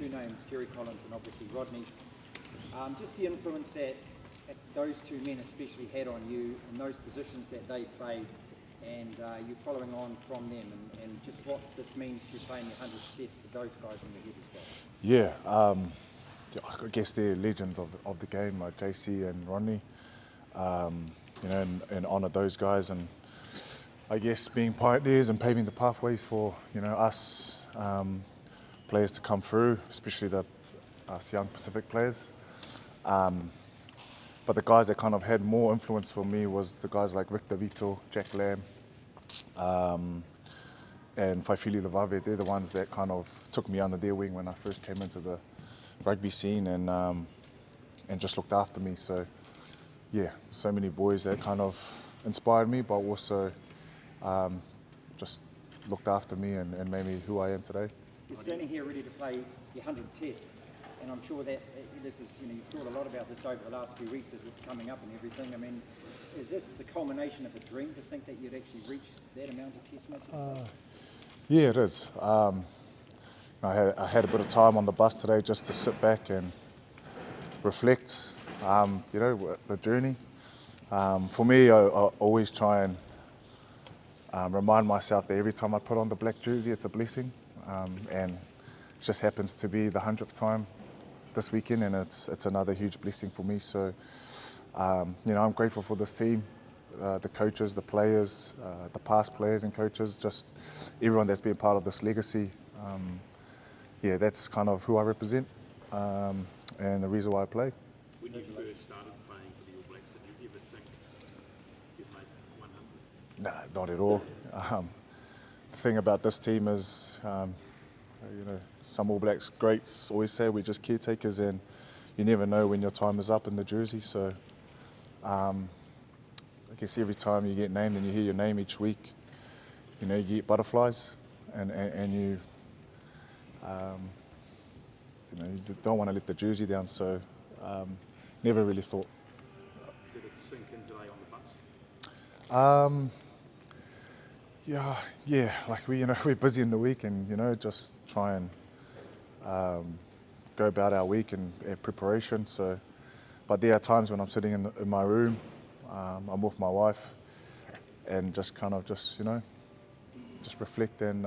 two names, Jerry Collins and obviously Rodney. Just the influence that those two men especially had on you in those positions that they played, and you following on from them, and just what this means to playing your 100th test with those guys in the head as well. Yeah, I guess they're legends of the game, like JC and Rodney. And honour those guys, and I guess being pioneers and paving the pathways for us players to come through, especially us young Pacific players. But the guys that kind of had more influence for me was the guys like Rick DeVito, Jack Lamb, and Faifili Levave. They're the ones that kind of took me under their wing when I first came into the rugby scene, and just looked after me. So yeah, so many boys that kind of inspired me, but also just looked after me and made me who I am today. You're standing here ready to play your 100th test, and I'm sure that this is, you've thought a lot about this over the last few weeks as it's coming up and everything. I mean, is this the culmination of a dream to think that you'd actually reach that amount of test matches? Yeah, it is. I had a bit of time on the bus today just to sit back and reflect, the journey. For me, I always try and remind myself that every time I put on the black jersey, it's a blessing. And it just happens to be the 100th time this weekend, and it's another huge blessing for me. So, I'm grateful for this team, the coaches, the players, the past players and coaches, just everyone that's been part of this legacy. That's kind of who I represent, and the reason why I play. When you first started playing for the All Blacks, did you ever think you'd make 100? No, not at all. The thing about this team is, some All Blacks greats always say we're just caretakers, and you never know when your time is up in the jersey. So I guess every time you get named and you hear your name each week, you get butterflies, and you don't want to let the jersey down. So never really thought. Did it sink in today on the bus? Yeah. Like we're busy in the week, and just try and go about our week and preparation. So, but there are times when I'm sitting in my room, I'm with my wife, and just just reflect and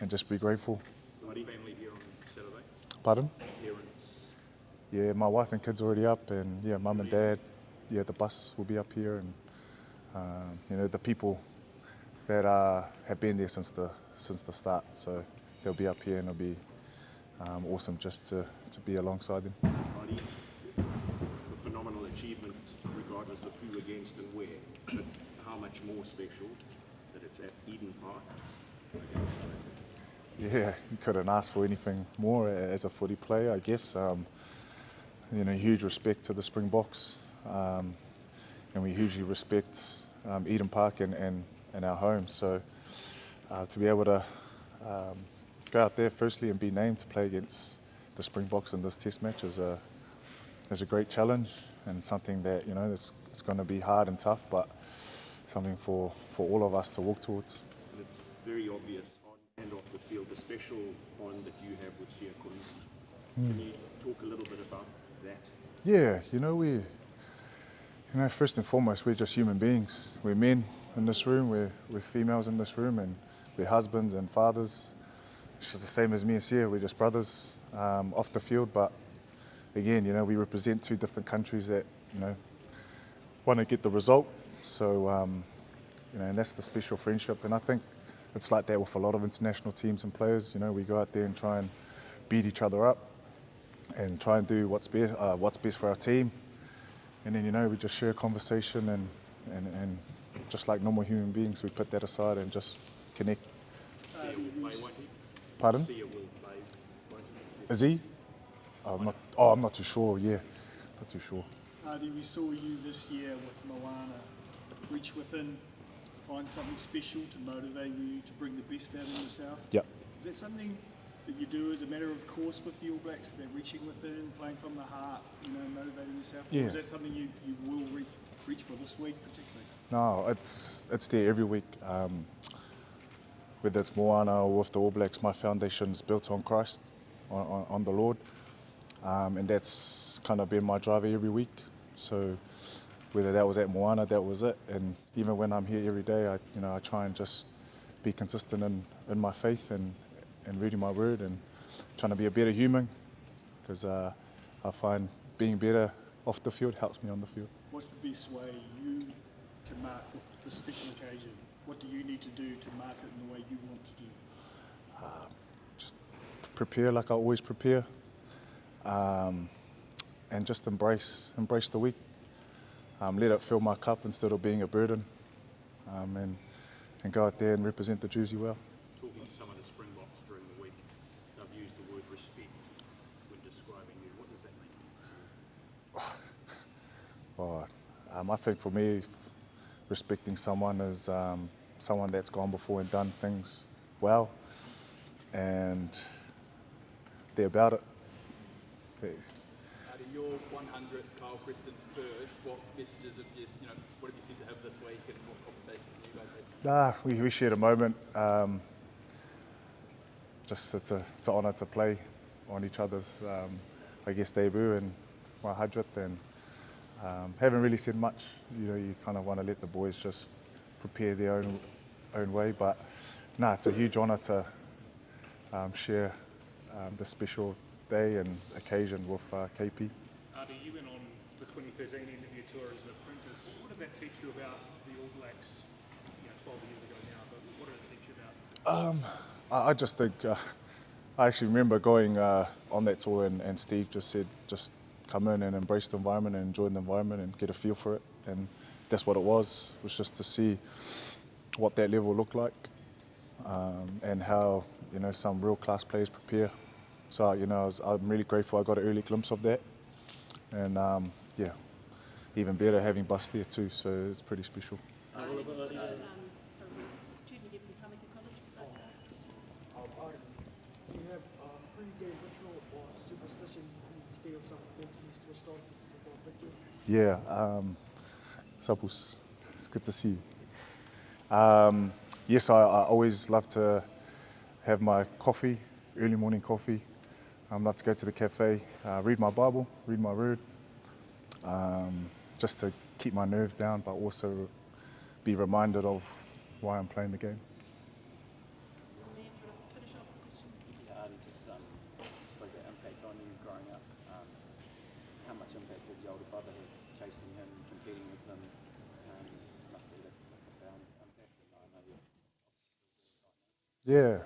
just be grateful. Family here on Saturday? Pardon? Parents? Yeah, my wife and kids are already up, and mum and dad. Yeah, the bus will be up here, and the people that have been there since the start. So they'll be up here, and it'll be awesome just to be alongside them. Ardie, a phenomenal achievement regardless of who against and where, but how much more special that it's at Eden Park against South Africa? Yeah, you couldn't ask for anything more as a footy player, I guess. Huge respect to the Springboks, and we hugely respect Eden Park and our home. So to be able to go out there firstly and be named to play against the Springboks in this test match is a great challenge, and something that it's going to be hard and tough, but something for all of us to walk towards. And it's very obvious on and off the field, the special bond that you have with Sia Kolisi. Can you talk a little bit about that? Yeah, first and foremost, we're just human beings. We're men in this room, we're females in this room, and we're husbands and fathers. She's the same as me and Sia, we're just brothers off the field, but again, we represent two different countries that, want to get the result. So, and that's the special friendship, and I think it's like that with a lot of international teams and players. We go out there and try and beat each other up and try and do what's best for our team. And then, we just share a conversation and just like normal human beings, we put that aside and just connect. Sia will play, won't he? Pardon? Sia will play, won't he? Is he? I'm not too sure, yeah. Not too sure. Ardie, we saw you this year with Moana reach within, find something special to motivate you to bring the best out of yourself. Yep. Is that something that you do as a matter of course with the All Blacks, that reaching within, playing from the heart, motivating yourself? Yeah. Or is that something you will reach for this week particularly? No, it's there every week. Whether it's Moana or with the All Blacks, my foundation is built on Christ. on the Lord, and that's kind of been my driver every week. So whether that was at Moana, that was it. And even when I'm here every day, I try and just be consistent in my faith and reading my word and trying to be a better human, because I find being better off the field helps me on the field. What's the best way you can mark the special occasion? What do you need to do to mark it in the way you want to do? Just prepare like I always prepare, and just embrace the week. Let it fill my cup instead of being a burden, and go out there and represent the jersey well. Talking to some of the Springboks during the week, they've used the word respect when describing you. What does that mean to you? I think for me, respecting someone is someone that's gone before and done things well, and they're about it. Out of your 100 Kyle Preston's first, what messages have what have you said to him this week, and what conversations have you guys had? We shared a moment. Just it's an honour to play on each other's, I guess, debut and my 100th, and haven't really said much. You kind of want to let the boys just prepare their own way, but it's a huge honour to share this special day and occasion with KP. Ardie, you went on the 2013 interview tour as an apprentice. What did that teach you about the All Blacks 12 years ago now, but what did it teach you about? I just think, I actually remember going on that tour, and Steve just said, just come in and embrace the environment and enjoy the environment and get a feel for it. And that's what it was just to see what that level looked like, and how some real class players prepare. So I'm really grateful I got an early glimpse of that, and even better having Bus there too. So it's pretty special. Sorry, student here from Tamaki College. Would like to ask a question? Do you have pre-game ritual or superstition you feel something mentally switched on before a big game? Yeah, Sapus, it's good to see you. Yes, I always love to have my coffee, early morning coffee. I love to go to the cafe, read my Bible, read my word, just to keep my nerves down, but also be reminded of why I'm playing the game. Finish off the question. Yeah, Ardie, just spoke about impact on you growing up. How much impact did your older brother have chasing him, competing with him? Must have had a profound impact. I know you're obviously still doing it right now. Yeah,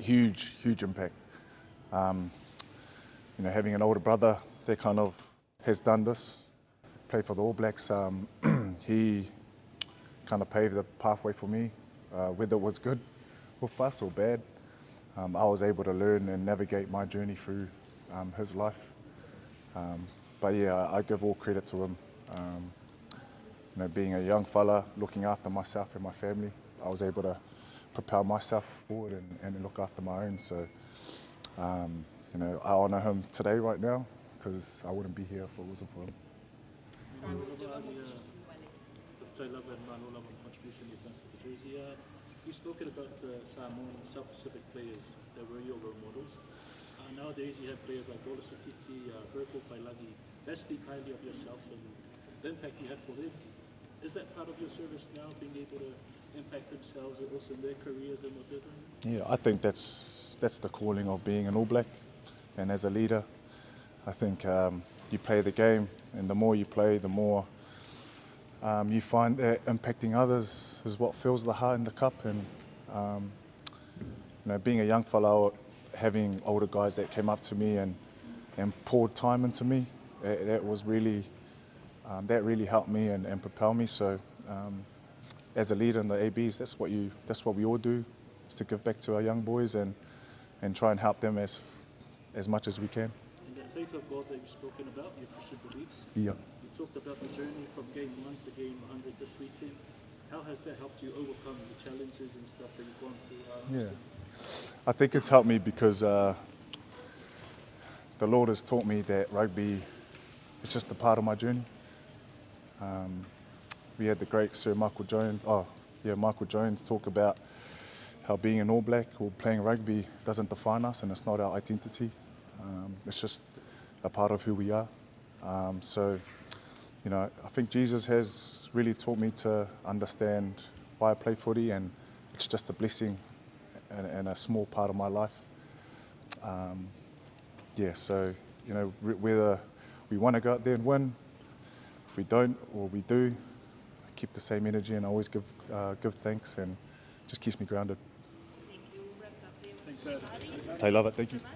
huge impact. Having an older brother that kind of has done this, played for the All Blacks, he kind of paved the pathway for me, whether it was good with us or bad. I was able to learn and navigate my journey through his life. But yeah, I give all credit to him. Being a young fella, looking after myself and my family, I was able to propel myself forward and look after my own. So, I honour him today, right now, because I wouldn't be here if it wasn't for him. Sorry, we'll do one more question from Wally. Tailava and Manolava contribution you've done for the jersey. You've spoken about the Samoan and South Pacific players that were your role models. Nowadays you have players like Bola Satiti, Berko Failagi, that speak highly of yourself and the impact you have for them. Is that part of your service now, being able to impact themselves and also in their careers and what they're doing? Yeah, I think that's the calling of being an All Black, and as a leader, I think you play the game, and the more you play, the more you find that impacting others is what fills the heart in the cup. And being a young fellow, having older guys that came up to me and poured time into me, that was really that really helped me and propelled me. So as a leader in the ABs, that's what we all do, is to give back to our young boys and try and help them as much as we can. And the faith of God that you've spoken about, your Christian beliefs. Yeah. You talked about the journey from game 1 to game 100 this weekend. How has that helped you overcome the challenges and stuff that you've gone through? Yeah, I think it's helped me because the Lord has taught me that rugby is just a part of my journey. We had the great Sir Michael Jones, Michael Jones talk about, how being an All Black or playing rugby doesn't define us, and it's not our identity. It's just a part of who we are. So, you know, I think Jesus has really taught me to understand why I play footy, and it's just a blessing and a small part of my life. Yeah, so, you know, whether we want to go out there and win, if we don't or we do, I keep the same energy and I always give thanks, and just keeps me grounded. Thank you. We'll wrap up there. Thanks, Ardie. I love it, thank you. So much.